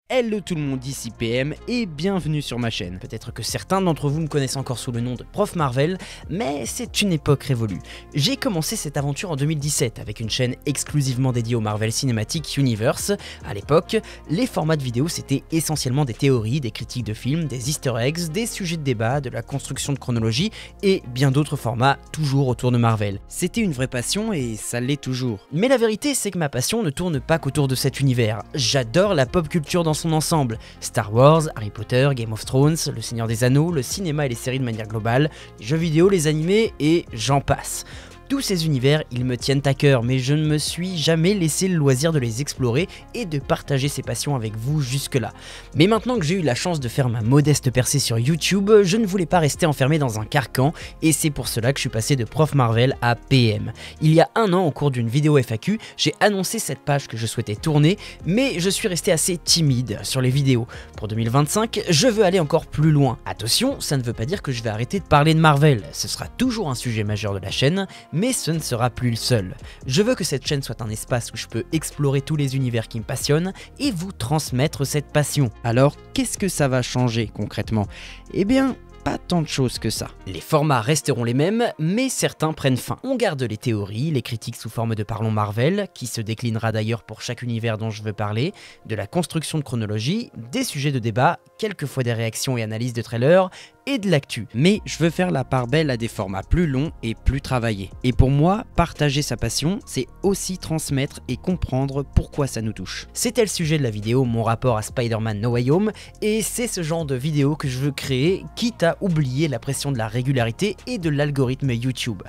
Hello tout le monde, ici PM et bienvenue sur ma chaîne. Peut-être que certains d'entre vous me connaissent encore sous le nom de Prof Marvel, mais c'est une époque révolue. J'ai commencé cette aventure en 2017 avec une chaîne exclusivement dédiée au Marvel Cinematic Universe. À l'époque, les formats de vidéos c'était essentiellement des théories, des critiques de films, des easter eggs, des sujets de débat, de la construction de chronologie et bien d'autres formats toujours autour de Marvel. C'était une vraie passion et ça l'est toujours. Mais la vérité c'est que ma passion ne tourne pas qu'autour de cet univers. J'adore la pop culture dans son ensemble. Star Wars, Harry Potter, Game of Thrones, Le Seigneur des Anneaux, le cinéma et les séries de manière globale, les jeux vidéo, les animés et j'en passe. Tous ces univers, ils me tiennent à cœur, mais je ne me suis jamais laissé le loisir de les explorer et de partager ces passions avec vous jusque-là. Mais maintenant que j'ai eu la chance de faire ma modeste percée sur YouTube, je ne voulais pas rester enfermé dans un carcan, et c'est pour cela que je suis passé de Prof Marvel à PM. Il y a un an, au cours d'une vidéo FAQ, j'ai annoncé cette page que je souhaitais tourner, mais je suis resté assez timide sur les vidéos. Pour 2025, je veux aller encore plus loin. Attention, ça ne veut pas dire que je vais arrêter de parler de Marvel, ce sera toujours un sujet majeur de la chaîne, mais ce ne sera plus le seul. Je veux que cette chaîne soit un espace où je peux explorer tous les univers qui me passionnent et vous transmettre cette passion. Alors, qu'est-ce que ça va changer concrètement? Eh bien, pas tant de choses que ça. Les formats resteront les mêmes, mais certains prennent fin. On garde les théories, les critiques sous forme de Parlons Marvel, qui se déclinera d'ailleurs pour chaque univers dont je veux parler, de la construction de chronologie, des sujets de débat, quelquefois des réactions et analyses de trailers, et de l'actu. Mais je veux faire la part belle à des formats plus longs et plus travaillés. Et pour moi, partager sa passion, c'est aussi transmettre et comprendre pourquoi ça nous touche. C'était le sujet de la vidéo, mon rapport à Spider-Man No Way Home, et c'est ce genre de vidéo que je veux créer, quitte à oublier la pression de la régularité et de l'algorithme YouTube.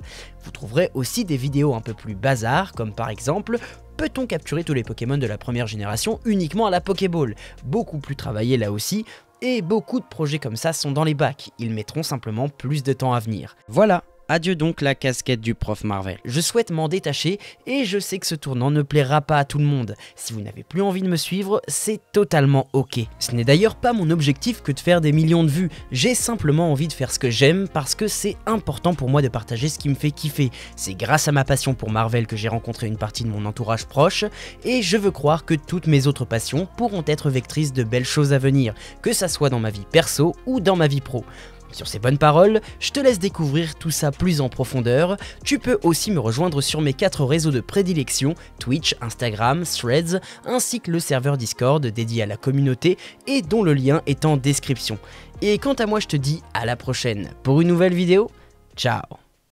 Vous trouverez aussi des vidéos un peu plus bazar, comme par exemple peut-on capturer tous les Pokémon de la première génération uniquement à la Pokéball? Beaucoup plus travaillé là aussi, et beaucoup de projets comme ça sont dans les bacs, ils mettront simplement plus de temps à venir. Voilà, adieu donc la casquette du Prof Marvel. Je souhaite m'en détacher et je sais que ce tournant ne plaira pas à tout le monde. Si vous n'avez plus envie de me suivre, c'est totalement ok. Ce n'est d'ailleurs pas mon objectif que de faire des millions de vues, j'ai simplement envie de faire ce que j'aime parce que c'est important pour moi de partager ce qui me fait kiffer. C'est grâce à ma passion pour Marvel que j'ai rencontré une partie de mon entourage proche et je veux croire que toutes mes autres passions pourront être vectrices de belles choses à venir, que ça soit dans ma vie perso ou dans ma vie pro. Sur ces bonnes paroles, je te laisse découvrir tout ça plus en profondeur. Tu peux aussi me rejoindre sur mes 4 réseaux de prédilection, Twitch, Instagram, Threads, ainsi que le serveur Discord dédié à la communauté et dont le lien est en description. Et quant à moi, je te dis à la prochaine pour une nouvelle vidéo. Ciao!